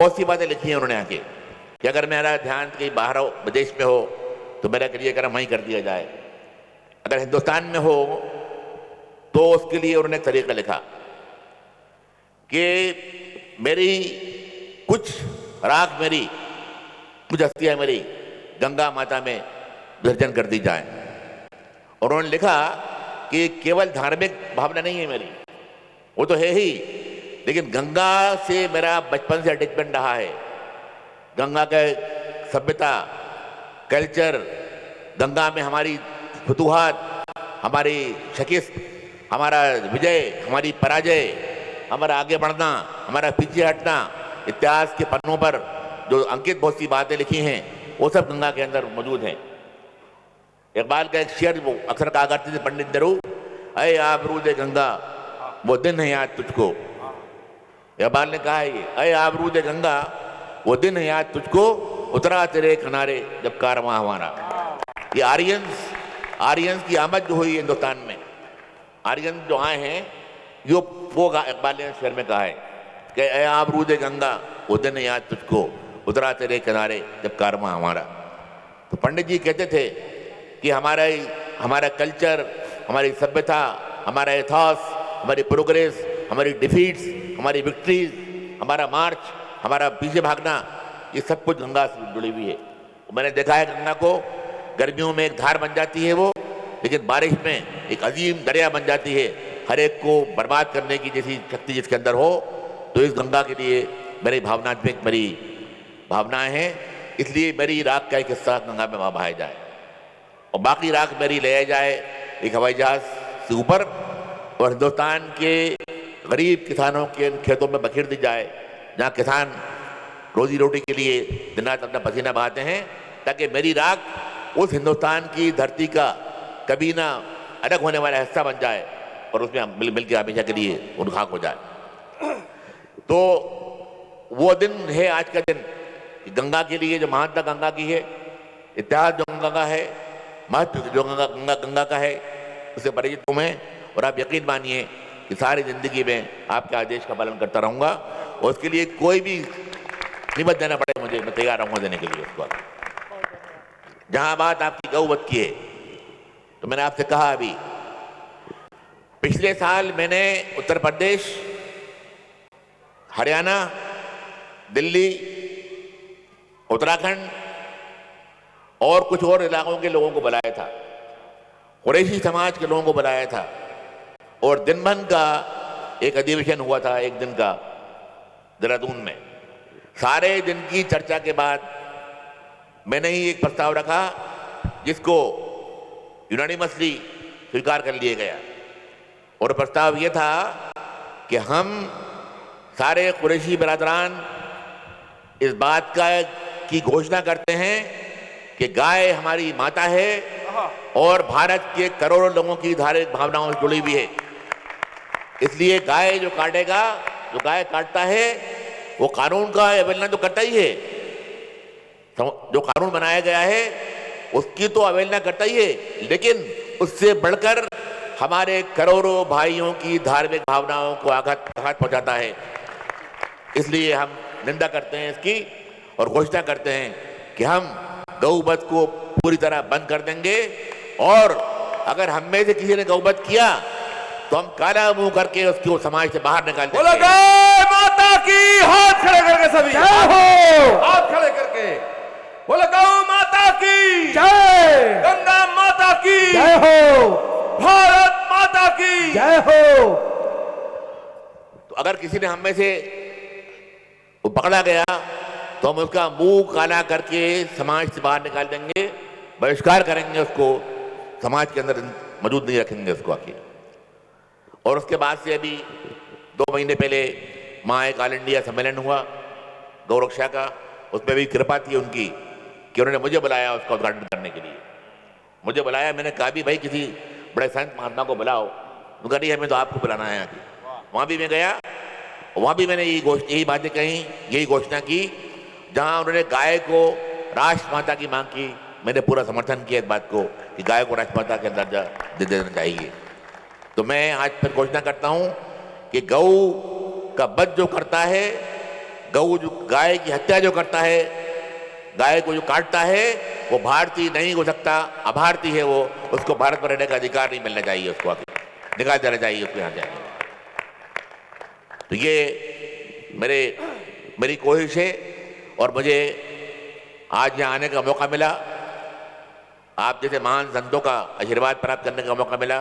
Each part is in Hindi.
बहुत सी बातें लिखी हैं उन्होंने आके कि अगर मेरा ध्यान कहीं बाहर हो, विदेश में हो, तो मेरा क्रियाक्रम वहीं कर दिया जाए। अगर हिंदुस्तान में हो तो उसके लिए उन्होंने तरीका लिखा कि मेरी कुछ राख, मेरी कुछ अस्थियां मेरी गंगा माता में विसर्जन कर दी जाए। और उन्होंने लिखा कि केवल धार्मिक भावना नहीं है मेरी, वो तो है ही, लेकिन गंगा से मेरा बचपन से अटैचमेंट रहा है। गंगा का सभ्यता, कल्चर, गंगा में हमारी फतूहात, हमारी शिकस्त, हमारा विजय, हमारी पराजय, हमारा आगे बढ़ना, हमारा पीछे हटना, इतिहास के पन्नों पर जो अंकित बहुत सी बातें लिखी हैं वो सब गंगा के अंदर मौजूद हैं। इकबाल का एक शेर वो अक्सर कहा करते थे पंडित नेहरू, अय आबरूद गंगा वो दिन है याद तुझको। इकबाल ने कहा है, अय आबरूद गंगा वो दिन है याद तुझको, उतरा तेरे किनारे जब कारवां हमारा। ये आर्यंस की आमद जो हुई हिंदुस्तान में, आर्यन जो आए हैं, यो वो इकबाल ने शेर में कहा है कि अय आबरूद गंगा वो दिन है याद तुझको, उतरा तेरे किनारे जब कारवां हमारा। तो पंडित जी कहते थे कि हमारा कल्चर, हमारी सभ्यता, हमारा इतिहास, हमारी प्रोग्रेस, हमारी डिफीट्स, हमारी विक्ट्रीज, हमारा मार्च, हमारा पीछे भागना, ये सब कुछ गंगा से जुड़ी हुई है। मैंने देखा है गंगा को गर्मियों में एक धार बन जाती है वो, लेकिन बारिश में एक अजीम दरिया बन जाती है, हर एक को बर्बाद करने की जैसी शक्ति जिसके अंदर हो। तो इस गंगा के लिए मेरी भावनात्मक मेरी भावनाएं हैं, इसलिए मेरी राख का एक हिस्सा गंगा में वहाँ बहाया जाए और बाकी राख मेरी ले जाए एक हवाई जहाज से ऊपर और हिंदुस्तान के गरीब किसानों के खेतों में बखेर दी जाए, जहाँ किसान रोजी रोटी के लिए दिन रात अपना पसीना बहाते हैं, ताकि मेरी राख उस हिंदुस्तान की धरती का कभी ना अलग होने वाला हिस्सा बन जाए और उसमें मिल के हमेशा के लिए उनखाक हो जाए। तो वो दिन है आज का दिन, गंगा के लिए जो महानता गंगा की है, इतिहास जो गंगा का है, महत्व जो गंगा का है, उससे परिचित हूँ मैं। और आप यकीन मानिए कि सारी जिंदगी में आपके आदेश का पालन करता रहूँगा और उसके लिए कोई भी कीमत देना पड़े मुझे, मैं तैयार रहूँगा देने के लिए उसको। जहाँ बात आपकी गौवत की है, तो मैंने आपसे कहा अभी, पिछले साल मैंने उत्तर प्रदेश, हरियाणा, दिल्ली, उत्तराखंड और कुछ और इलाकों के लोगों को बुलाया था, कुरैशी समाज के लोगों को बुलाया था और दिन भर का एक अधिवेशन हुआ था, एक दिन का देहरादून में। सारे दिन की चर्चा के बाद मैंने ही एक प्रस्ताव रखा जिसको यूनानिमसली स्वीकार कर लिया गया और प्रस्ताव ये था कि हम सारे कुरैशी बिरादरान इस बात की घोषणा करते हैं कि गाय हमारी माता है और भारत के करोड़ों लोगों की धार्मिक भावनाओं से जुड़ी हुई है। इसलिए गाय जो काटेगा, जो गाय काटता है, वो कानून का अवहेलना तो करता ही है, जो कानून बनाया गया है उसकी तो अवहेलना करता ही है, लेकिन उससे बढ़कर हमारे करोड़ों भाइयों की धार्मिक भावनाओं को आघात पहुंचाता है। इसलिए हम निंदा करते हैं इसकी और घोषणा करते हैं कि हम गौवध को पूरी तरह बंद कर देंगे और अगर हम में से किसी ने गौवध किया तो हम काला मुंह करके उसको समाज से बाहर निकाल देंगे। बोलो गौ माता की, हाथ खड़े करके सभी, जय हो, हाथ खड़े करके बोलो गौ माता की जय, गंगा माता की जय हो, भारत माता की जय हो। तो अगर किसी ने हम में से पकड़ा गया तो हम उसका मुंह काला करके समाज से बाहर निकाल देंगे, बहिष्कार करेंगे, उसको समाज के अंदर मौजूद नहीं रखेंगे उसको आके। और उसके बाद से अभी 2 महीने पहले वहाँ एक ऑल इंडिया सम्मेलन हुआ गौरक्षा का, उसमें भी कृपा थी उनकी कि उन्होंने मुझे बुलाया उसका उद्घाटन करने के लिए। मुझे बुलाया, मैंने कहा भी भाई किसी बड़े संत महात्मा को बुलाओ, उनका नहीं हमें तो आपको बुलाना है आके। वहाँ भी मैं गया, वहाँ भी मैंने यही बातें कही, यही घोषणा की। जहाँ उन्होंने गाय को राष्ट्रमाता की मांग की, मैंने पूरा समर्थन किया इस बात को कि गाय को राष्ट्रमाता का दर्जा दे देना चाहिए। तो मैं आज फिर घोषणा करता हूँ कि गौ का वध जो करता है गऊ जो गाय की हत्या जो करता है, गाय को जो काटता है, वो भारतीय नहीं हो सकता, अभारतीय है वो, उसको भारत में रहने का अधिकार नहीं मिलना चाहिए, उसको निकाल देना चाहिए उसको यहाँ से। तो ये मेरी कोशिश है और मुझे आज यहाँ आने का मौका मिला, आप जैसे महान संतों का आशीर्वाद प्राप्त करने का मौका मिला।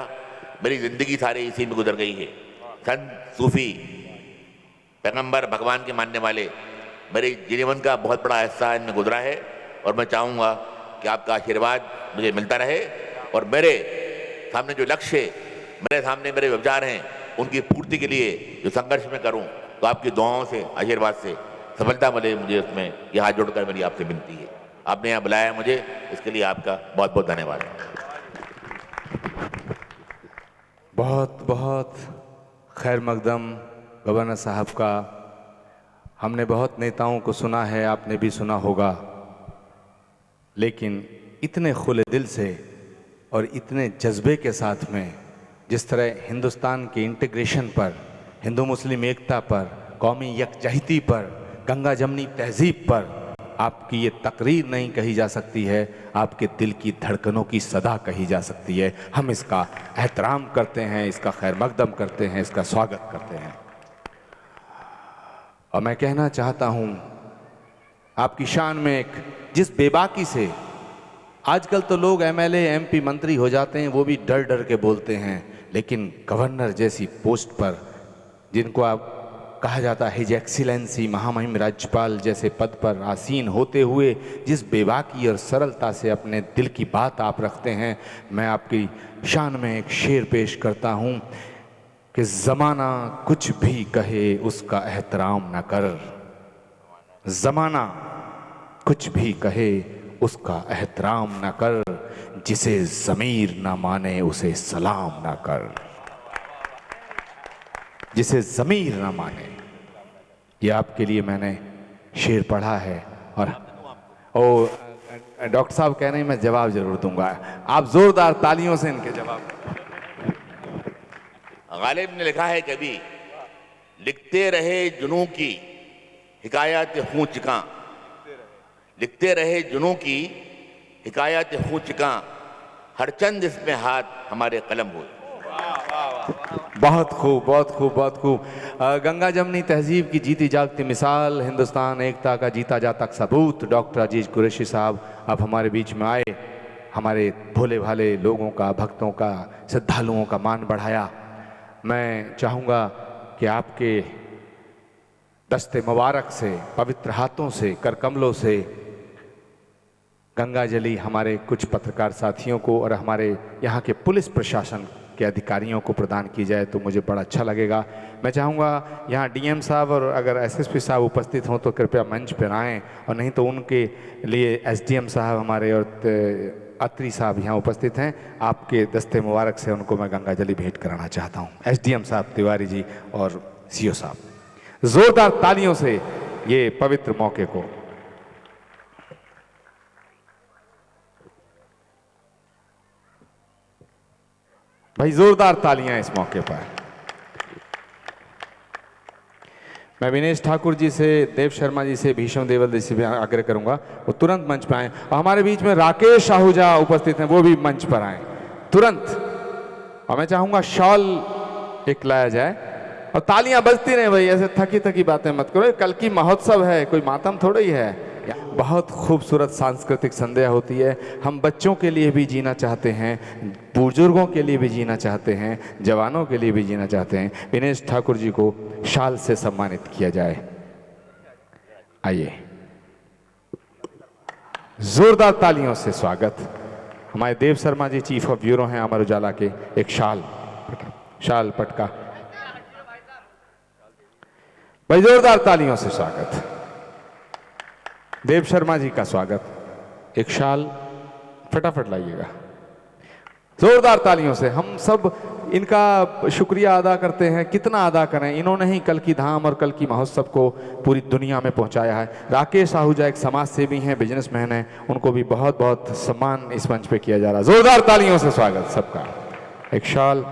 मेरी जिंदगी सारी इसी में गुजर गई है। संत, सूफी, पैगंबर, भगवान के मानने वाले, मेरे जीवन का बहुत बड़ा हिस्सा इनमें गुजरा है और मैं चाहूँगा कि आपका आशीर्वाद मुझे मिलता रहे और मेरे सामने जो लक्ष्य है, मेरे सामने मेरे विचार हैं, उनकी पूर्ति के लिए जो संघर्ष में करूं, तो आपकी दुआओं से, आशीर्वाद से सफलता मिले मुझे उसमें, यह हाथ जोड़कर मेरी आपसे विनती है। आपने यहाँ बुलाया मुझे, इसके लिए आपका बहुत बहुत धन्यवाद। बहुत बहुत खैर मकदम गवर्नर साहब का। हमने बहुत नेताओं को सुना है, आपने भी सुना होगा, लेकिन इतने खुले दिल से और इतने जज्बे के साथ में जिस तरह हिंदुस्तान के इंटीग्रेशन पर, हिंदू मुस्लिम एकता पर, कौमी यकजहती पर, गंगा जमनी तहजीब पर आपकी ये तकरीर नहीं कही जा सकती है, आपके दिल की धड़कनों की सदा कही जा सकती है। हम इसका एहतराम करते हैं, इसका खैर मकदम करते हैं, इसका स्वागत करते हैं। और मैं कहना चाहता हूँ आपकी शान में एक जिस बेबाकी से आजकल तो लोग एमएलए एमपी मंत्री हो जाते हैं, वो भी डर डर के बोलते हैं, लेकिन गवर्नर जैसी पोस्ट पर, जिनको आप कहा जाता है हिज एक्सीलेंसी महामहिम राज्यपाल जैसे पद पर आसीन होते हुए जिस बेबाकी और सरलता से अपने दिल की बात आप रखते हैं, मैं आपकी शान में एक शेर पेश करता हूँ कि ज़माना कुछ भी कहे उसका एहतराम न कर, ज़माना कुछ भी कहे उसका एहतराम न कर, जिसे ज़मीर न माने उसे सलाम न कर, जिसे ज़मीर न माने। ये आपके लिए मैंने शेर पढ़ा है और डॉक्टर साहब कह रहे हैं मैं जवाब जरूर दूंगा, आप जोरदार तालियों से इनके जवाब। गालिब ने लिखा है कभी, लिखते रहे जुनूं की हिकायत खूं चिकां, लिखते रहे जुनूं की हिकायत खूं चिकां, हर चंद इसमें हाथ हमारे कलम हुए। बहुत खूब, बहुत खूब, बहुत खूब। गंगा जमनी तहजीब की जीती जागती मिसाल, हिंदुस्तान एकता का जीता जाता सबूत, डॉक्टर अजीज कुरैशी साहब आप हमारे बीच में आए, हमारे भोले भाले लोगों का, भक्तों का, श्रद्धालुओं का मान बढ़ाया। मैं चाहूँगा कि आपके दस्ते मुबारक से, पवित्र हाथों से, करकमलों से गंगा जली हमारे कुछ पत्रकार साथियों को और हमारे यहाँ के पुलिस प्रशासन के अधिकारियों को प्रदान की जाए तो मुझे बड़ा अच्छा लगेगा। मैं चाहूँगा यहाँ डीएम साहब और अगर एसएसपी साहब उपस्थित हों तो कृपया मंच पर आएँ, और नहीं तो उनके लिए एसडीएम साहब हमारे और अत्री साहब यहाँ उपस्थित हैं, आपके दस्ते मुबारक से उनको मैं गंगा जली भेंट कराना चाहता हूँ। एसडीएम साहब तिवारी जी और सीओ साहब, जोरदार तालियों से ये पवित्र मौके को। भाई जोरदार तालियां इस मौके पर। मैं विनेश ठाकुर जी से, देव शर्मा जी से, भीष्म देवल जी से भी आग्रह करूंगा वो तुरंत मंच पर आए, और हमारे बीच में राकेश आहूजा उपस्थित हैं, वो भी मंच पर आए तुरंत। और मैं चाहूंगा शॉल एक लाया जाए और तालियां बजती रहे भाई, ऐसे थकी थकी बातें मत करो, कल की महोत्सव है, कोई मातम थोड़ा ही है। बहुत खूबसूरत सांस्कृतिक संध्या होती है। हम बच्चों के लिए भी जीना चाहते हैं, बुजुर्गों के लिए भी जीना चाहते हैं, जवानों के लिए भी जीना चाहते हैं। विनेश ठाकुर जी को शाल से सम्मानित किया जाए। आइए, जोरदार तालियों से स्वागत। हमारे Dev Sharma ji chief of bureau हैं अमर उजाला के, एक शाल पटका भाई, जोरदार तालियों से स्वागत। देव शर्मा जी का स्वागत, एक शाल फटाफट लाइएगा, जोरदार तालियों से। हम सब इनका शुक्रिया अदा करते हैं, कितना अदा करें, इन्होंने ही कल की धाम और कल की महोत्सव को पूरी दुनिया में पहुंचाया है। राकेश आहूजा एक समाज सेवी हैं, बिजनेसमैन हैं, उनको भी बहुत बहुत सम्मान इस मंच पे किया जा रहा है। जोरदार तालियों से स्वागत सबका। एक शाल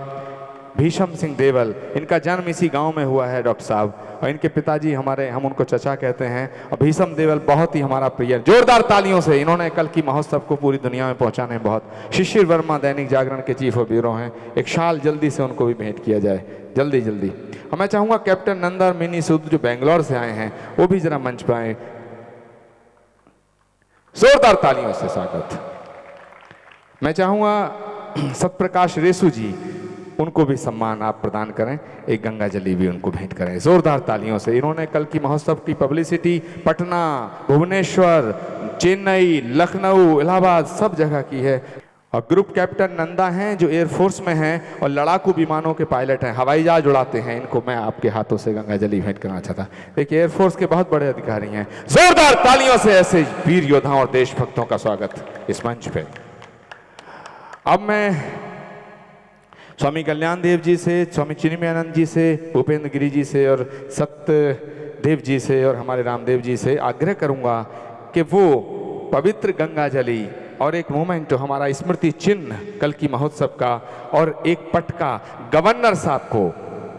भीषम सिंह देवल, इनका जन्म इसी गांव में हुआ है डॉक्टर साहब, और इनके पिताजी हमारे, हम उनको चचा कहते हैं। और भीषम देवल बहुत ही हमारा प्रिय, जोरदार तालियों से इन्होंने कल की महोत्सव को पूरी दुनिया में पहुंचाने बहुत। शिशिर वर्मा दैनिक जागरण के चीफ ऑफ ब्यूरो हैं, एक शाल जल्दी से उनको भी भेंट किया जाए, जल्दी जल्दी। और मैं चाहूँगा कैप्टन नंदा मिनी सूद जो बेंगलोर से आए हैं वो भी जरा मंच पर आए, जोरदार तालियों से स्वागत। मैं चाहूँगा सतप्रकाश रेसू जी, उनको भी सम्मान आप प्रदान करें, एक गंगा जली भी उनको भेंट करें जोरदार तालियों से। इन्होंने कल की महोत्सव की पब्लिसिटी पटना, भुवनेश्वर, चेन्नई, लखनऊ, इलाहाबाद सब जगह की है। और ग्रुप कैप्टन नंदा हैं जो एयरफोर्स में हैं और लड़ाकू विमानों के पायलट हैं, हवाई जहाज उड़ाते हैं। इनको मैं आपके हाथों से गंगा जली भेंट करना चाहता। देखिए एयरफोर्स के बहुत बड़े अधिकारी हैं, जोरदार तालियों से ऐसे वीर योद्धाओं और देशभक्तों का स्वागत इस मंच पे। अब मैं स्वामी कल्याण देव जी से, स्वामी चिन्मयानंद जी से, भूपेंद्र गिरी जी से और सत्यदेव जी से और हमारे रामदेव जी से आग्रह करूंगा कि वो पवित्र गंगा जली और एक मोमेंट तो हमारा स्मृति चिन्ह कल की महोत्सव का और एक पटका गवर्नर साहब को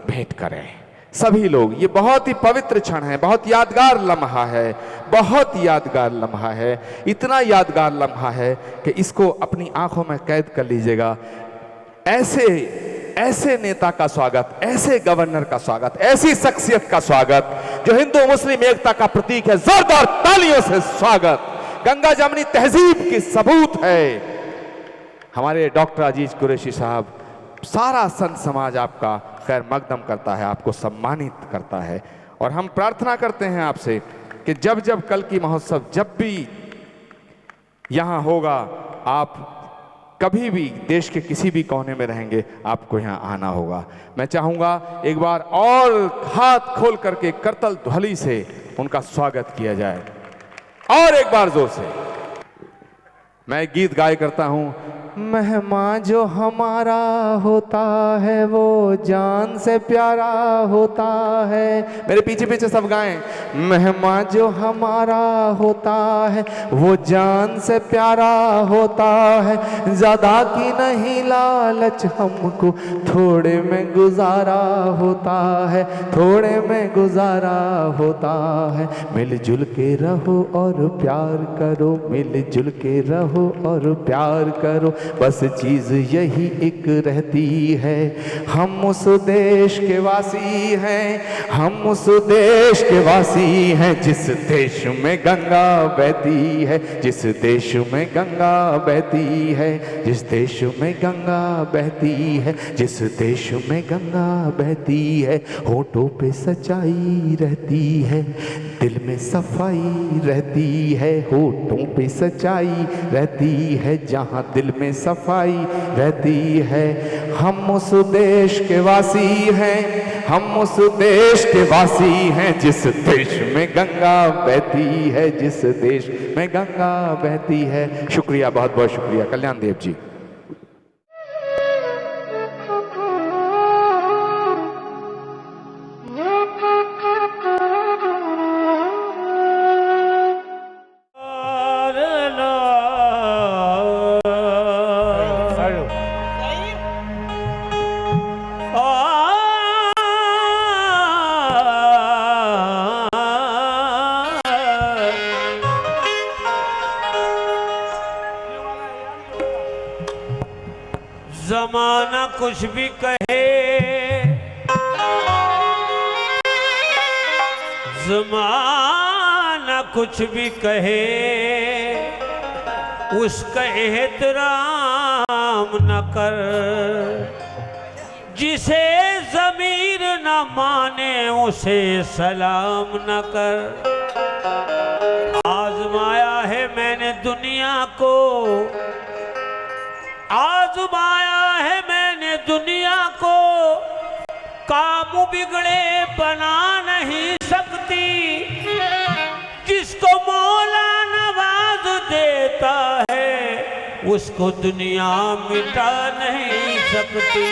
भेंट करें। सभी लोग, ये बहुत ही पवित्र क्षण है, बहुत यादगार लम्हा है, बहुत यादगार लम्हा है, इतना यादगार लम्हा है कि इसको अपनी आंखों में कैद कर लीजिएगा। ऐसे नेता का स्वागत, ऐसे गवर्नर का स्वागत, ऐसी शख्सियत का स्वागत जो हिंदू मुस्लिम एकता का प्रतीक है, जोरदार तालियों से स्वागत। गंगा जमनी तहजीब की सबूत है। हमारे डॉक्टर अजीज कुरैशी साहब, सारा संत समाज आपका खैर मकदम करता है, आपको सम्मानित करता है। और हम प्रार्थना करते हैं आपसे कि जब जब कल की महोत्सव जब भी यहाँ होगा, आप कभी भी देश के किसी भी कोने में रहेंगे, आपको यहाँ आना होगा। मैं चाहूँगा एक बार और हाथ खोल करके करतल ध्वनि से उनका स्वागत किया जाए, और एक बार जोर से। मैं एक गीत गाया करता हूँ, मेहमान जो हमारा होता है वो जान से प्यारा होता है। मेरे पीछे पीछे सब गाएं, मेहमान जो हमारा होता है वो जान से प्यारा होता है, ज्यादा की नहीं लालच हमको थोड़े में गुजारा होता है, थोड़े में गुजारा होता है। मिलजुल के रहो और प्यार करो, मिलजुल के रहो और प्यार करो, बस चीज यही एक रहती है। हम उस देश के वासी हैं, हम उस देश के वासी हैं जिस देश में गंगा बहती है, जिस देश में गंगा बहती है, जिस देश में गंगा बहती है, जिस देश में गंगा बहती है। होठों पे सच्चाई रहती है, दिल में सफाई रहती है, होठों पे सच्चाई रहती है, जहाँ दिल में सफाई रहती है। हम उस देश के वासी हैं, हम उस देश के वासी हैं जिस देश में गंगा बहती है, जिस देश में गंगा बहती है। शुक्रिया, बहुत बहुत शुक्रिया कल्याण देव जी। जमाना कुछ भी कहे, जमाना कुछ भी कहे, उसका एहतराम न कर। जिसे ज़मीर न माने उसे सलाम न कर। आजमाया है मैंने दुनिया को, आजमाया है मैंने दुनिया को, काम बिगड़े बना नहीं सकती। जिसको मौला नवाज देता है उसको दुनिया मिटा नहीं सकती।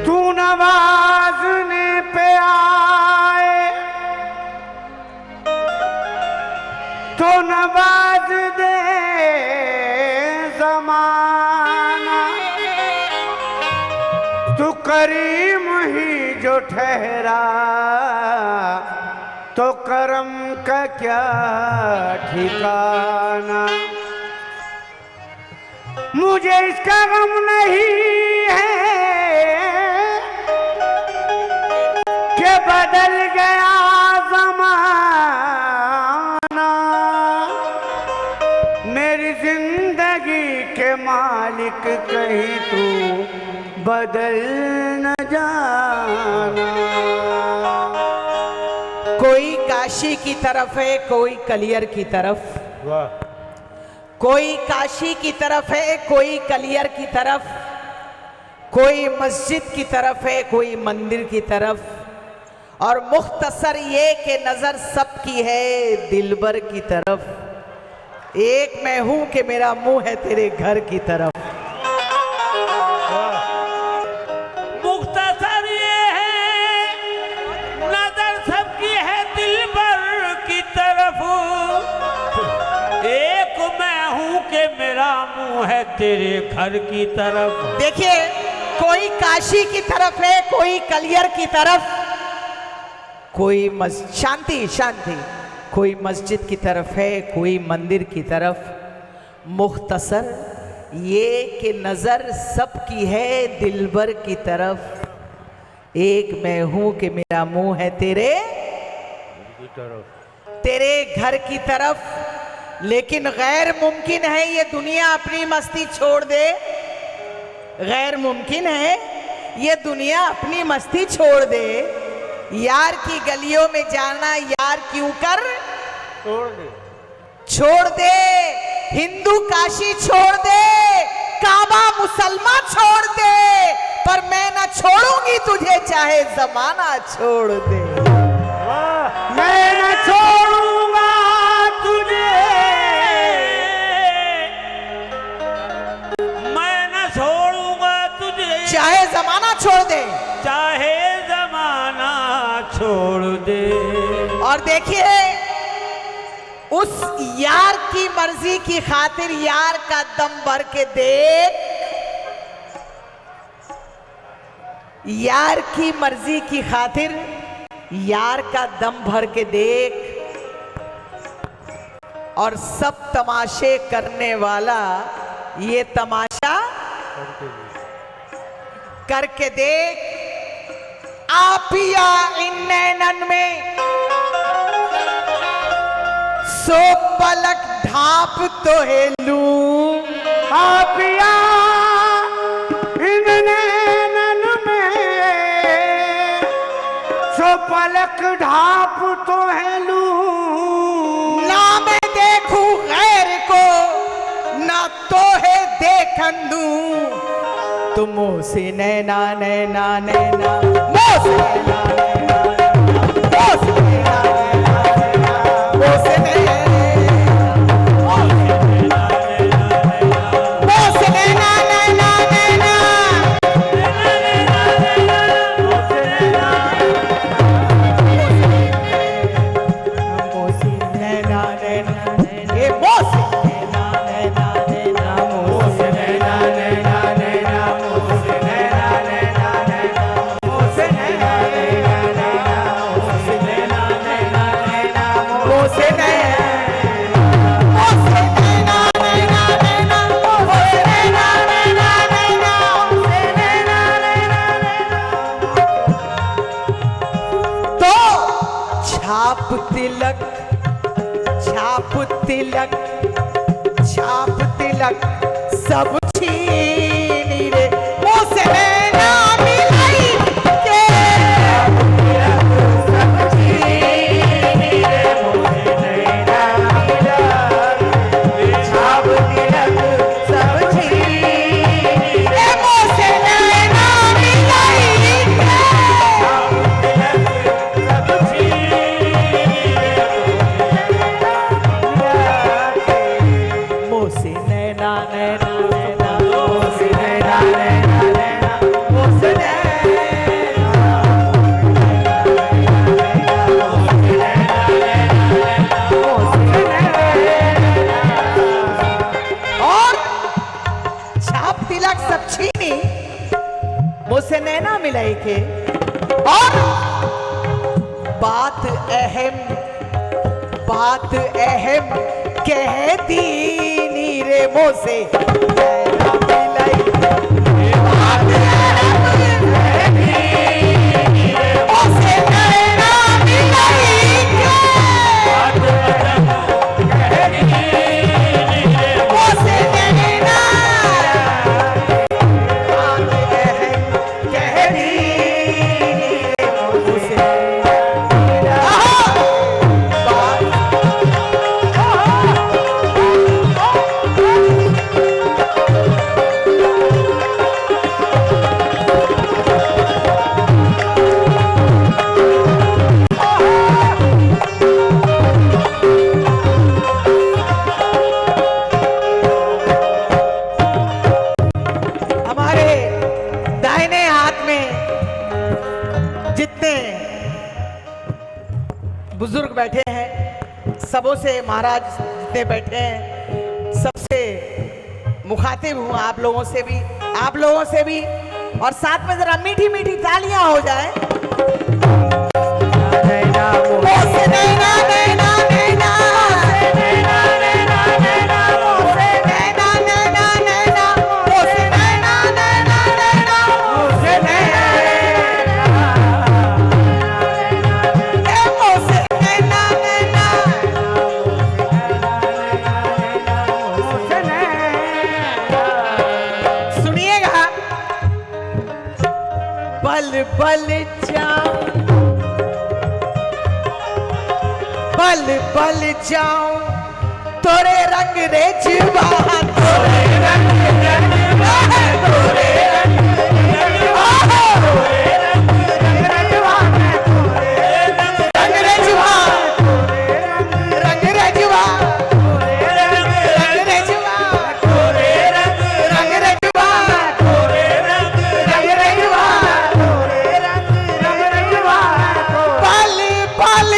तू नवाजने पे आ करीम ही जो ठहरा तो करम का क्या ठिकाना। मुझे इसका गम नहीं है कि बदल गया ज़माना। मेरी जिंदगी के मालिक कहीं तू बदल न जाना। कोई काशी की तरफ है, कोई कलियर की तरफ। कोई काशी की तरफ है, कोई कलियर की तरफ। कोई मस्जिद की तरफ है, कोई मंदिर की तरफ। और मुख्तसर ये कि नजर सबकी है दिलबर की तरफ। एक मैं हूं कि मेरा मुंह है तेरे घर की तरफ। मुख्तसर ये है नजर सबकी है दिलबर की तरफ। एक मैं हूं कि मेरा मुंह है तेरे घर की तरफ। देखिए, कोई काशी की तरफ है, कोई कलियर की तरफ, कोई शांति शांति, कोई मस्जिद की तरफ है, कोई मंदिर की तरफ। मुख्तसर ये कि नजर सबकी है दिलबर की तरफ। एक मैं हूं कि मेरा मुंह है तेरे घर की तरफ। लेकिन गैर मुमकिन है ये दुनिया अपनी मस्ती छोड़ दे। गैर मुमकिन है ये दुनिया अपनी मस्ती छोड़ दे। यार की गलियों में जाना यार क्यों कर छोड़ दे। हिंदू काशी छोड़ दे, काबा मुसलमान छोड़ दे, पर मैं ना छोड़ूंगी तुझे चाहे जमाना छोड़ दे। मैं न छोड़ूंगा तुझे, मैं न छोड़ूंगा तुझे चाहे जमाना छोड़ दे। चाहे जमाना छोड़ दे। और देखिए, उस यार की मर्जी की खातिर यार का दम भर के देख। यार की मर्जी की खातिर यार का दम भर के देख। और सब तमाशे करने वाला ये तमाशा करके देख। आपिया इन नैनन में सो पलक ढाप तो हेलूं। आपिया इन नैनन में सो पलक ढाप तो है लूं। ना मैं देखूं गैर को, ना तो है देखन दूं। तुम से नैना नैना नैना, मोसे नैना नैना नैना, मोसे नैना नैना नैना, मोसे नैना मोसे नैना नैना नैना, मोसे नैना नैना नैना, ये मोसे नैना नैना नैना, मोसे नैना नैना नैना, मोसे नैना नैना नैना, मोसे नैना नैना नैना, मोसे नैना नैना नैना, मोसे नैना छाप तिलक, छाप तिलक, छाप तिलक सब छीनी रे। मोसे नैना मिलाई के सब छीनी रे। मोसे नैना मिलाई छाप तिलक सब छीनी रे। मोसे नैना मिलाई के सब मोसे नैना नैना नैना, मोसे नैना नैना नैना, मोसे और छाप तिलक सब छीनी। मुझसे नैना मिलाई के और बात अहम कह दी नीरे मुझसे नैना मिलाई बात अहम कह दी मुझसे नैना मिलाई मुझसे नैना बात अहम कह दी मुझसे बुजुर्ग बैठे हैं, सबों से महाराज जितने बैठे हैं सबसे मुखातिब हूँ, आप लोगों से भी और साथ में जरा मीठी मीठी तालियां हो जाए। बल जाऊं तोरे रंग रेजवा तोरे रंग रेजवा तोरे रंग रेजवा तोरे रंग रेजवा रंग रेजवा रंग रेजवा रंग रेजवा तोरे रंग रेजवा तोरे रंग रेजवा तोरे रंग रेजवा पल पल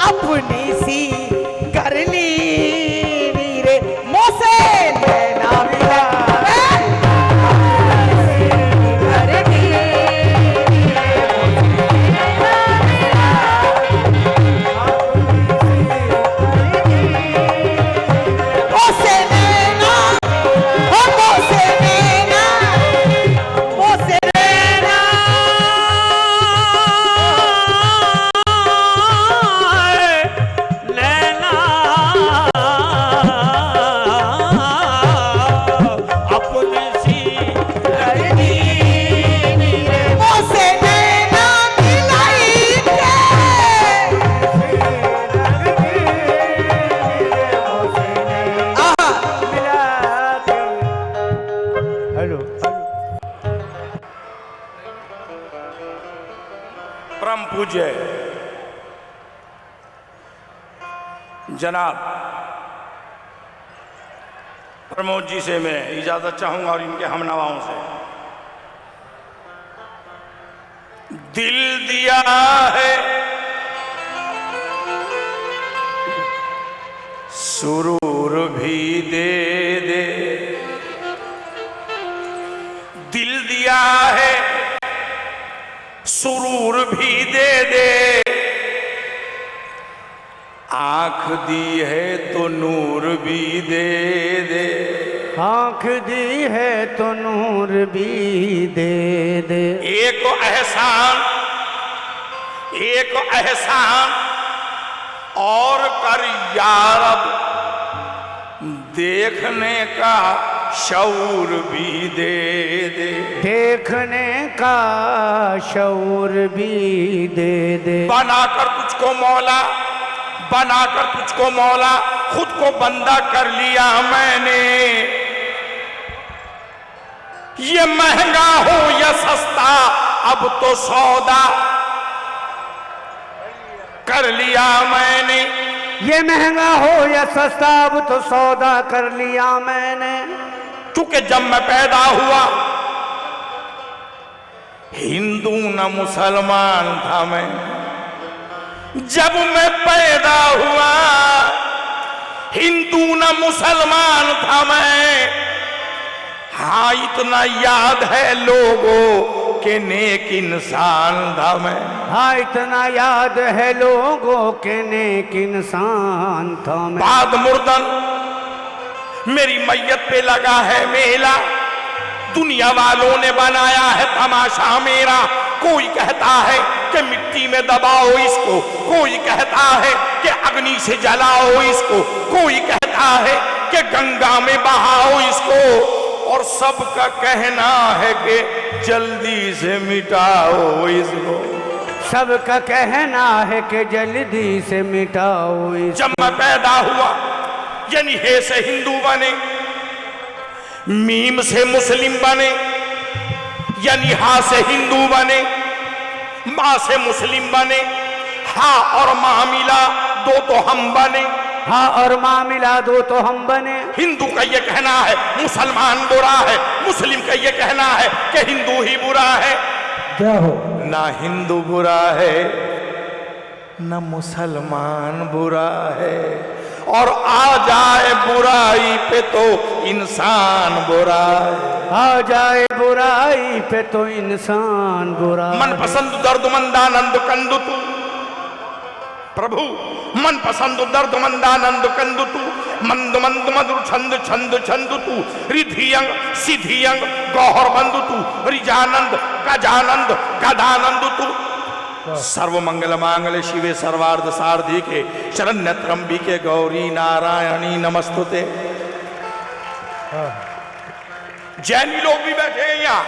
अपनी सी कर ली रे मोसे नैना मिला परम पूज्य जनाब प्रमोद जी से मैं इजाजत चाहूंगा और इनके हमनवाओं से। दिल दिया है सुरूर भी दे दे, दिल दिया है सुरूर भी दे दे, आंख दी है तो नूर भी दे दे, आंख दी है तो नूर भी दे दे। एक एहसान और कर यार अब देखने का शऊर भी दे दे, देखने का शऊर भी दे दे। बनाकर तुझको मौला खुद को बंदा कर लिया मैंने, ये महंगा हो या सस्ता अब तो सौदा कर लिया मैंने, ये महंगा हो या सस्ता अब तो सौदा कर लिया मैंने। चूंकि जब मैं पैदा हुआ हिंदू न मुसलमान था मैं, जब मैं पैदा हुआ हिंदू न मुसलमान था मैं। हाँ इतना याद है लोगों के नेक इंसान था मैं। हाँ इतना याद है लोगों के नेक इंसान था मैं। बाद मुर्दन मेरी मैयत पे लगा है मेला, दुनिया वालों ने बनाया है तमाशा मेरा। कोई कहता है कि मिट्टी में दबाओ इसको, कोई कहता है कि अग्नि से जलाओ इसको, कोई कहता है कि गंगा में बहाओ इसको, और सबका कहना है कि जल्दी से मिटाओ इसको। सबका कहना है कि जल्दी से मिटाओ इसको। जब मैं पैदा हुआ यानी हे से हिंदू बने, मीम से मुस्लिम बने, यानी हा से हिंदू बने, मां से मुस्लिम बने, हा और मां मिला दो तो हम बने। हाँ और माँ मिला दो तो हम बने। हिंदू का ये कहना है मुसलमान बुरा है, मुस्लिम का ये कहना है कि हिंदू ही बुरा है। क्या हो? ना हिंदू बुरा है ना मुसलमान बुरा है, और आ जाए बुराई पे तो इंसान बुरा है। आ जाए बुराई पे तो इंसान बुरा। मन पसंद दर्द मंदानंद कंदु तू प्रभु, मन पसंद दर्द मंदानंद कंदु तू, मंद मंद मधुर छंद छंद छंद तू, रिधियंग सिधियंग गौहर बंधु तू, रिजानंद गजानंद गदानंद तू। सर्व मंगल मांगल्ये शिवे सर्वार्थ सार्धिके शरण्य त्र्यंबिके गौरी नारायणी नमस्तुते। जैनी लोग भी बैठे हैं यहाँ,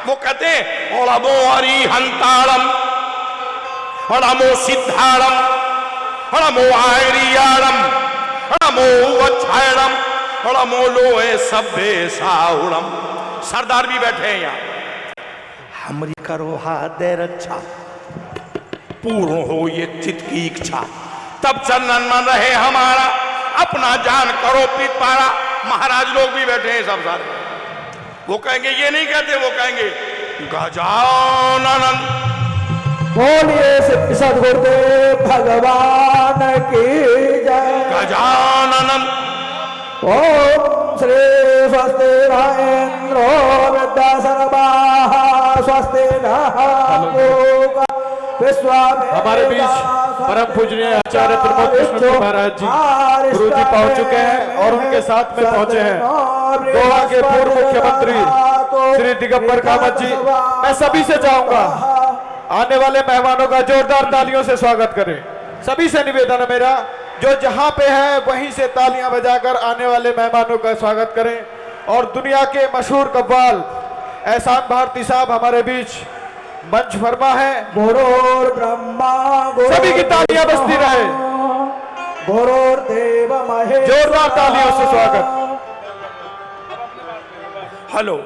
वो कहते हैं ओलमो अरिहंताड़म, ओलमो सिद्धाड़म, ओलमो आयरियाड़म, ओलमो वच्छायड़म, ओलमो लोए सभ्य साउड़म। सरदार भी बैठे हैं यहाँ। हमरी करो हाथ दे रक्षा, पूर्ण हो ये चित की इच्छा, तब चरणन मन रहे हमारा, अपना जान करो प्रीत पारा। महाराज लोग भी बैठे हैं सब सारे, वो कहेंगे ये नहीं कहते, वो कहेंगे गजानन। बोलिए सदगुरुदेव भगवान की जय। गजानन ओम श्री स्वस्ति इंद्रो विद्या सर्वाः स्वस्ति नः हमारे बीच परम पूजनीय आचार्य प्रमोद कृष्ण महाराज जी गुरु जी पहुंच चुके हैं और उनके साथ में पहुंचे हैं गोवा के पूर्व मुख्यमंत्री श्री दिगंबर कामत जी। मैं सभी से चाहूंगा आने वाले मेहमानों का जोरदार तालियों से स्वागत करें। सभी से निवेदन है मेरा, जो जहां पे है वहीं से तालियां बजाकर आने वाले मेहमानों का स्वागत करें। और दुनिया के मशहूर कव्वाल एहसान भारती साहब हमारे बीच मंच फरमा है। गुरुर् ब्रह्मा सभी की तालियां बजती रहे। गुरुर्देव महेश्वरः। जोरदार तालियों से स्वागत। हेलो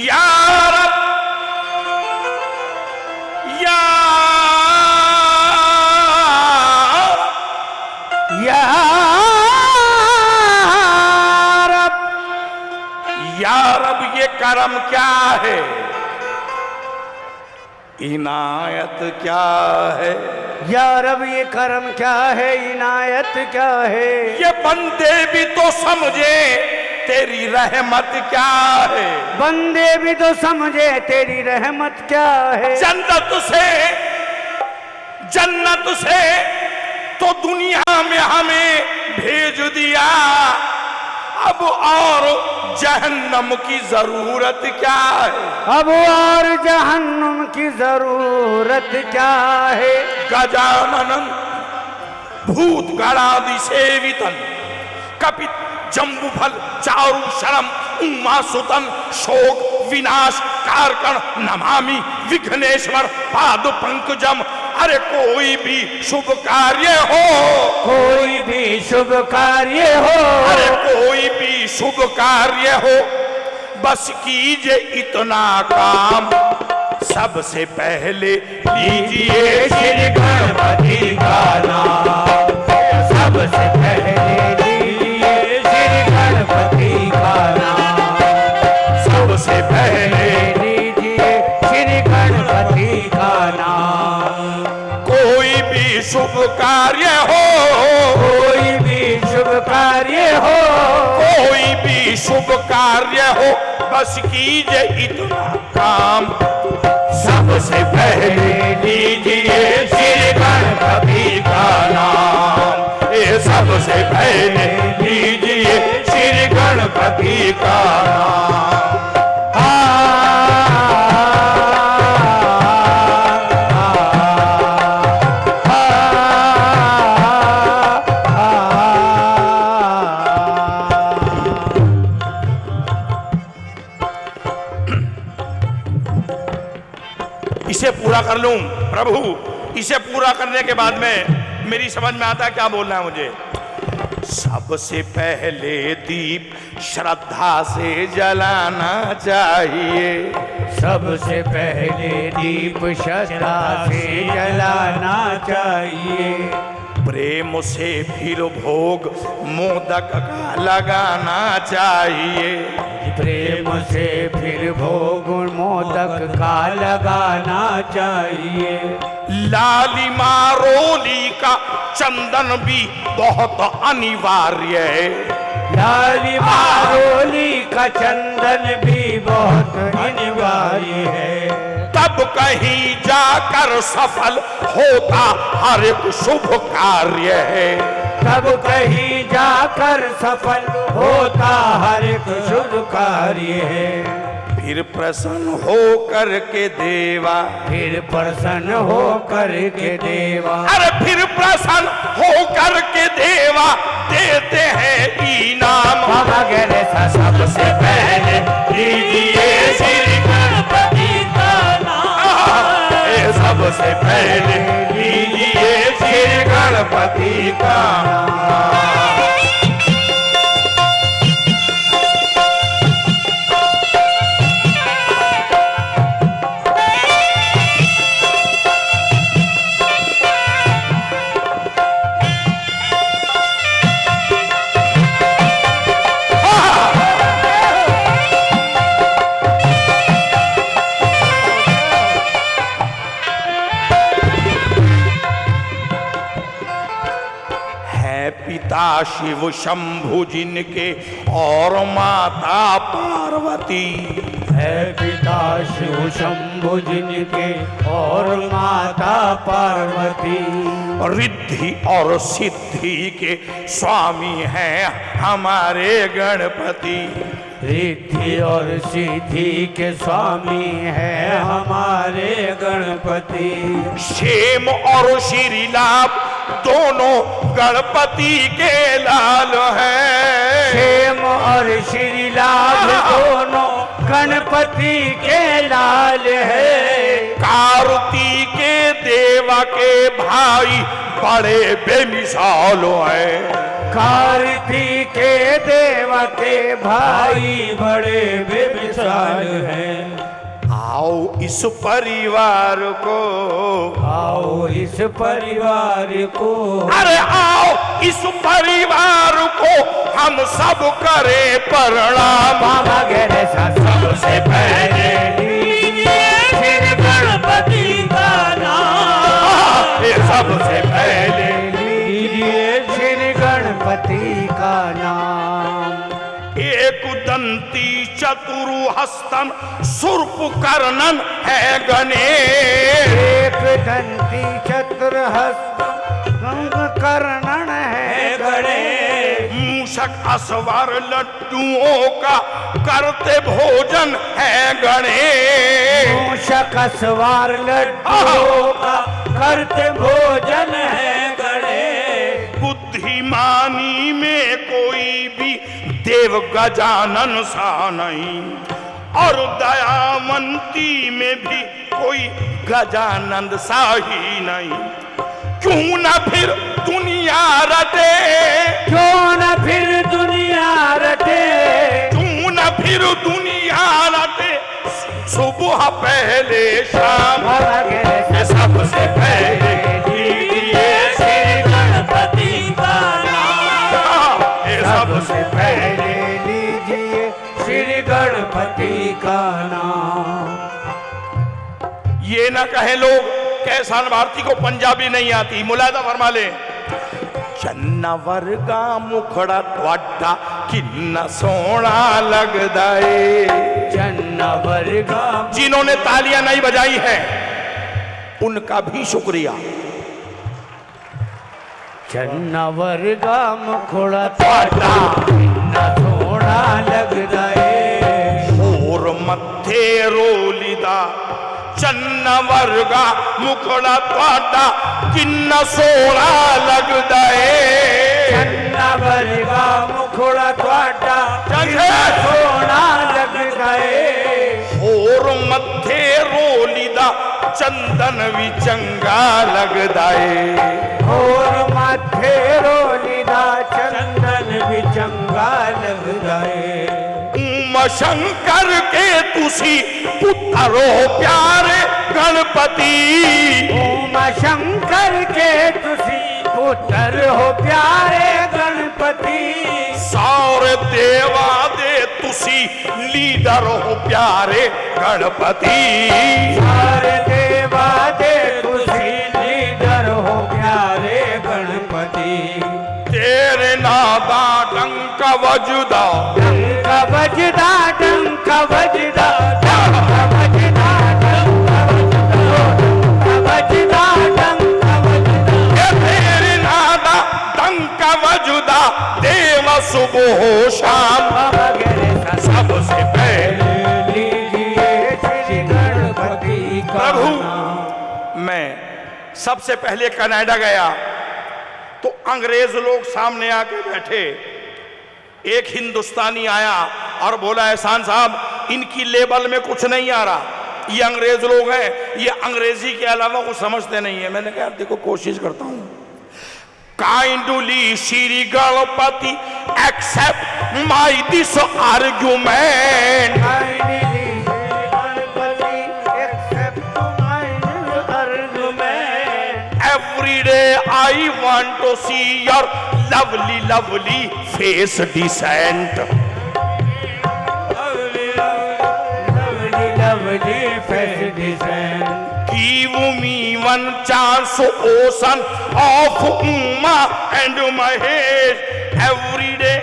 यार यार अब ये कर्म क्या है, इनायत क्या है। यार अब ये कर्म क्या है, इनायत क्या है। ये बंदे भी तो समझे तेरी रहमत क्या है। बंदे भी तो समझे तेरी रहमत क्या है। जन्नत से तो दुनिया में हमें भेज दिया, अब और जहन्नम की जरूरत क्या है। अब और जहन्नम की जरूरत क्या है। गजानन भूत गणादि सेवितन कपित जम्बुफल चारु शरम उमा सुतन शोक विनाश कारकण नमामि विघ्नेश्वर पाद पंकजम। अरे कोई भी शुभ कार्य हो, कोई भी शुभ कार्य हो, अरे कोई भी शुभ कार्य हो, बस कीजिए इतना काम सबसे पहले लीजिए श्री गणपति का नाम। सबसे पहले लीजिए श्री गणपति का नाम। सबसे पहले लीजिए श्री गणपति का नाम। कोई भी शुभ कार्य हो, कोई भी शुभ कार्य हो, कोई भी शुभ कार्य हो, बस कीजिए इतना काम। सबसे पहले लीजिए श्री गणपति का नाम। ये सबसे पहले लीजिए श्री गणपति का नाम। इसे पूरा कर लूं प्रभु, इसे पूरा करने के बाद में मेरी समझ में आता है क्या बोलना है मुझे। सबसे पहले दीप श्रद्धा से जलाना चाहिए। सबसे पहले दीप श्रद्धा से जलाना चाहिए। प्रेम से फिर भोग मोदक का लगाना चाहिए। प्रेम से फिर भोग मोदक का लगाना चाहिए। लालिमा रोली का चंदन भी बहुत अनिवार्य है। लालिमा रोली का चंदन भी बहुत अनिवार्य है। तब कहीं जाकर सफल होता हर एक शुभ कार्य है। तब कहीं जाकर सफल होता हर एक शुभ कार्य है। फिर प्रसन्न हो कर के देवा, फिर प्रसन्न हो कर के देवा, अरे फिर प्रसन्न हो कर के देवा देते हैं इनाम। सबसे पहले लीजिए श्री गणपति का नाम। सबसे पहले लीजिए श्री गणपति का नाम। पिता शिव शंभु जिनके और माता पार्वती है। पिता शिव शंभु जिनके और माता पार्वती रिद्धि और सिद्धि के स्वामी हैं हमारे गणपति। रिद्धि और सिद्धि के स्वामी है हमारे गणपति। क्षेम और श्री लाभ दोनों गणपति के लाल हैं। क्षेम और श्री लाभ दोनों गणपति के लाल है। कार्तिक के देवा के भाई बड़े बेमिसाल हैं। कार्तिक के देवा के भाई बड़े बेमिसाल हैं। आओ इस परिवार को, आओ इस परिवार को, अरे आओ इस परिवार को हम सब करें प्रणाम। बाबा गहरे सबसे पहले लीजिए श्री गणपति का नाम। ये सबसे पहले लीजिए श्री गणपति का नाम। एक दंती चतुर्हस्तन शूर्पकर्णन है गणेश। एक दंती चतुर्हस्तन कर्णन है गणेश। मूषक असवर लड्डुओं का करते भोजन है गणेश। मूषक सवार लड्डुओं का करते भोजन है गणेश। बुद्धिमानी में कोई भी देव गजानन सा नहीं, और दयावंती में भी कोई गजानंद सा ही नहीं। क्यों न फिर दुनिया रटे, क्यों न फिर दुनिया रटे, क्यों न फिर दुनिया रटे सुबह पहले शाम बाबा गहरे ये सबसे पहले लीजिए श्री गणपति का नाम। ये सबसे पहले लीजिए श्री गणपति का नाम। ये ना कहे लोग कैसान भारती को पंजाबी नहीं आती, मुलायदा फरमा ले। चन्ना वर्गा मुखड़ा त्वाडा किन्ना सोना लगदा ए। चन्ना वर्गा जिन्होंने तालियां नहीं बजाई हैं उनका भी शुक्रिया। चन्ना वर्गा मुखड़ा त्वाडा ना सोना लगदा है। और मत्थे रोलीदा चन्न वर्गा मुखड़ा त्वाडा किन्ना सोना लगदा ए। चन्ना वर्गा मुखड़ा त्वाडा किन्ना सोना लगदा है। और मत्थे रोलीदा चंदन भी चंगा लगदा ए। और माथे रोलीदा चंदन भी चंगा लगदा है। शंकर के तुसी पुत्रो प्यारे गणपति। ओम शंकर के तुसी पुत्र हो प्यारे गणपति। सारे देवा दे तुसी लीडर हो प्यारे गणपति। सारे देवा दे तुसी लीडर हो प्यारे गणपति। तेरे नादा डंक वजदा डंक बजदा डंक बजदा डंक बजदा डंक बजदा डंक बजदा। ये तेरे नादा डंक वजदा देव सुबह शाम बाबा गहरे सबसे पहले। लीजिए श्री गणपति का प्रभु नाम। मैं सबसे पहले कनाडा गया तो अंग्रेज लोग सामने आके बैठे। एक हिंदुस्तानी आया और बोला एहसान साहब इनकी लेबल में कुछ नहीं आ रहा, ये अंग्रेज लोग हैं, ये अंग्रेजी के अलावा कुछ समझते नहीं है। मैंने कहा देखो कोशिश करता हूं। Kindly Shri Ganapati accept my this argument. Every day I want to see your lovely, lovely face decent. Give me one chance, ocean of Uma and Mahesh. Every day,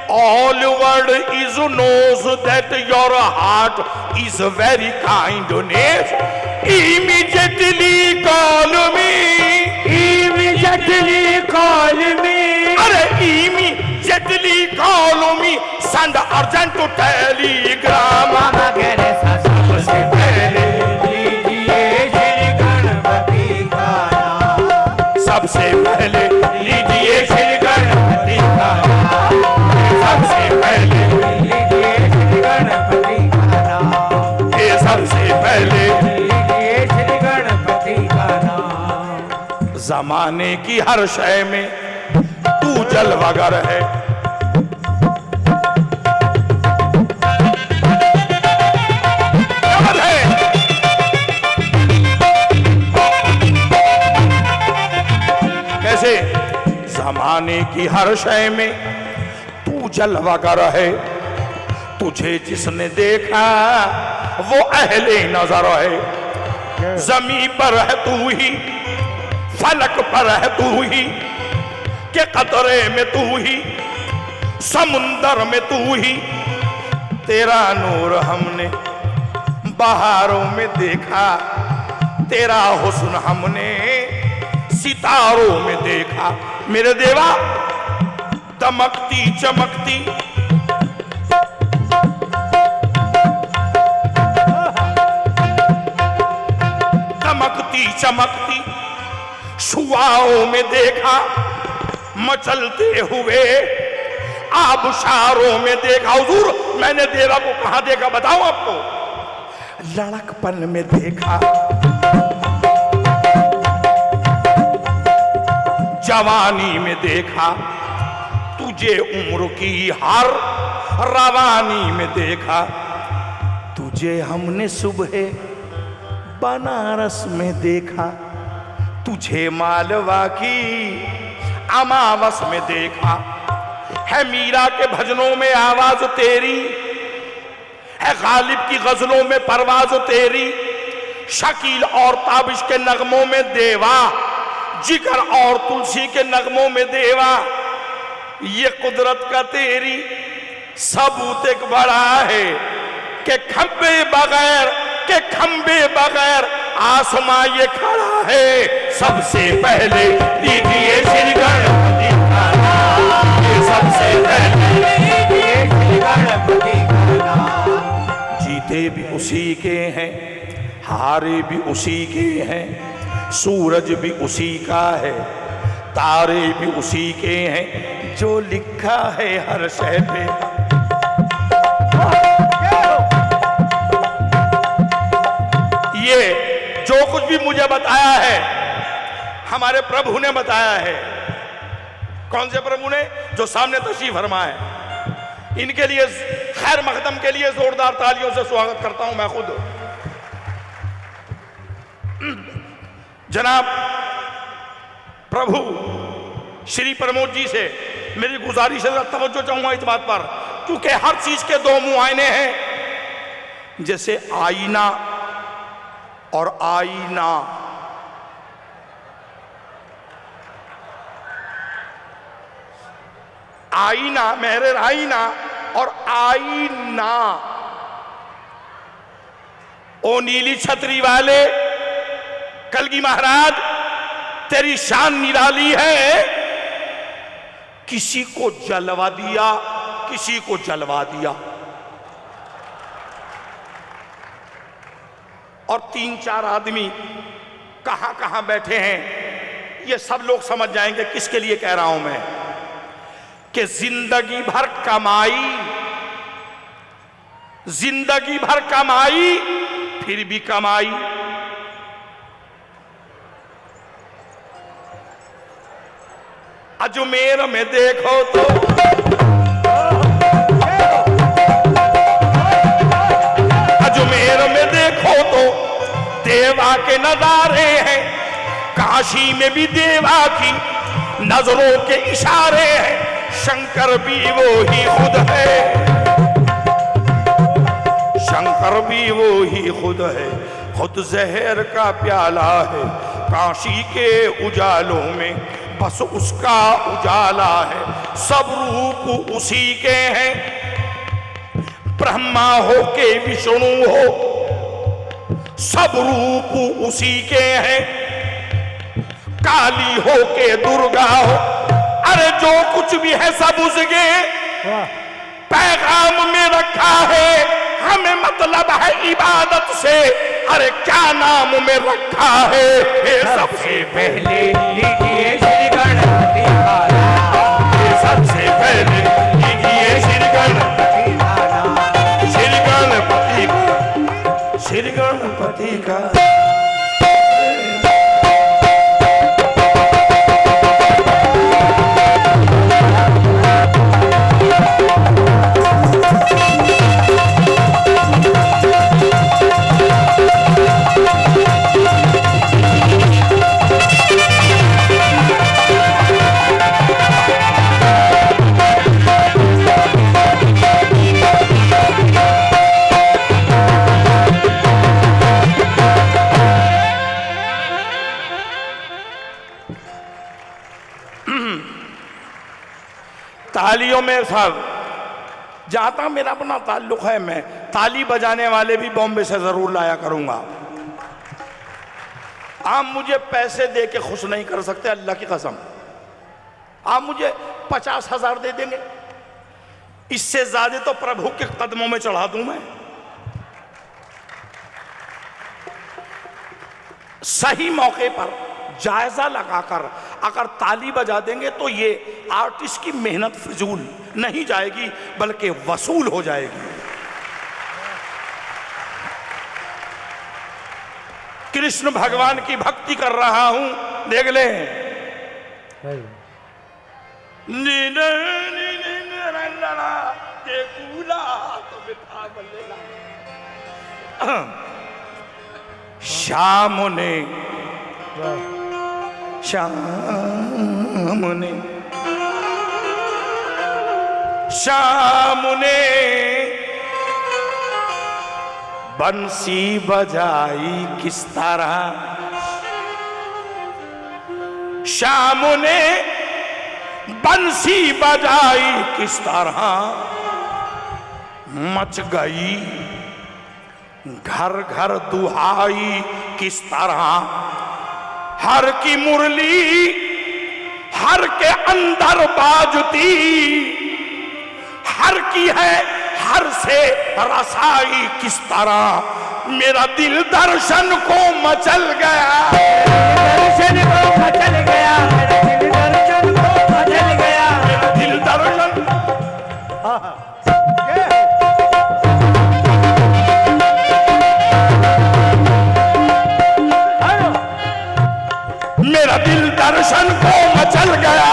all world is knows that your heart is very kindness. Immediately call me. Immediately call me. Are immediately call me. Send urgent telegram. बाबा गहरे सबसे पहले लीजिए श्री गणपति का नाम। सबसे पहले लीजिए श्री गणपति का नाम। सबसे पहले लीजिए श्री गणपति का नाम। ये सबसे पहले लीजिए श्री गणपति का नाम। जमाने की हर शय में तू जलवागर है। याद है कैसे जमाने की हर शय में तू जलवागर है। तुझे जिसने देखा वो अहले नजर है। जमी पर है तू ही, फलक पर है तू ही, के कतरे में तू ही, समुंदर में तू ही। तेरा नूर हमने बहारों में देखा, तेरा हुस्न हमने सितारों में देखा। मेरे देवा दमकती चमकती दमकती चमकती शुआओं में देखा, मचलते हुए आबशारों में देखा। हुजूर मैंने देवा को कहां देखा बताऊं आपको? लड़कपन में देखा, जवानी में देखा, तुझे उम्र की हर रवानी में देखा। तू तुझे हमने सुबह बनारस में देखा, तुझे मालवा की अमावस में देखा। है मीरा के भजनों में आवाज तेरी, है गालिब की गजलों में परवाज तेरी, शकील और ताबिश के नगमों में देवा, जिगर और तुलसी के नगमों में देवा। ये कुदरत का तेरी सबूत एक बड़ा है कि खंबे बगैर आसमां ये खड़ा है। सबसे पहले दीजिए श्री गणपति का नाम, ये सबसे पहले दीजिए श्री गणपति का नाम। जीते भी उसी के हैं, हारे भी उसी के हैं, सूरज भी उसी का है, तारे भी उसी के हैं, जो लिखा है हर शय पे। ये जो कुछ भी मुझे बताया है हमारे प्रभु ने बताया है। कौन से प्रभु ने? जो सामने तशरीफ फरमा है। इनके लिए खैर मकदम के लिए जोरदार तालियों से स्वागत करता हूं मैं खुद। जनाब प्रभु श्री प्रमोद जी से मेरी गुजारिश है, तवज्जो चाहूंगा इस बात पर, क्योंकि हर चीज के दो मुआयने हैं। जैसे आईना और आईना, आईना मेहर आईना और आईना। ओ नीली छतरी वाले कलगी महाराज, तेरी शान निराली है। किसी को जलवा दिया, किसी को जलवा दिया, और 3-4 आदमी कहां कहां बैठे हैं, ये सब लोग समझ जाएंगे किसके लिए कह रहा हूं मैं। कि जिंदगी भर कमाई, जिंदगी भर कमाई, फिर भी कमाई। अजमेर में देखो तो अजमेर में देखो तो देवा के नजारे हैं, काशी में भी देवा की नजरों के इशारे हैं। शंकर भी वो ही खुद है, शंकर भी वो ही खुद है, खुद जहर का प्याला है। काशी के उजालों में बस उसका उजाला है, सब रूप उसी के हैं। ब्रह्मा हो के विष्णु हो, सब रूप उसी के हैं। काली हो के दुर्गा हो, अरे जो कुछ भी है सब उसके पैगाम में रखा है। हमें मतलब है इबादत से, अरे क्या नाम में रखा है। ये सबसे पहले लीजिए श्री गणपति का नाम, ये सबसे पहले लीजिए श्री गणपति का नाम, श्री गणपति का, श्री गणपति का। तालियों में सब जहां तक मेरा अपना ताल्लुक है, मैं ताली बजाने वाले भी बॉम्बे से जरूर लाया करूंगा। आप मुझे पैसे दे के खुश नहीं कर सकते, अल्लाह की कसम। आप मुझे 50,000 दे देंगे, इससे ज्यादा तो प्रभु के कदमों में चढ़ा दूं मैं। सही मौके पर जायजा लगाकर अगर ताली बजा देंगे तो ये आर्टिस्ट की मेहनत फिजूल नहीं जाएगी, बल्कि वसूल हो जाएगी। कृष्ण भगवान की भक्ति कर रहा हूं, देख ले। श्याम ने बंसी बजाई किस तरह, श्याम ने बंसी बजाई किस तरह, मच गई घर घर दुहाई किस तरह, हर की मुरली हर के अंदर बाजती, हर की है हर से रसाई किस तरह, मेरा दिल दर्शन को मचल गया, दर्शन को मचल गया, मेरा दिल दर्शन को मचल गया, मेरा दिल दर्शन। मेरा दिल दर्शन को मचल गया,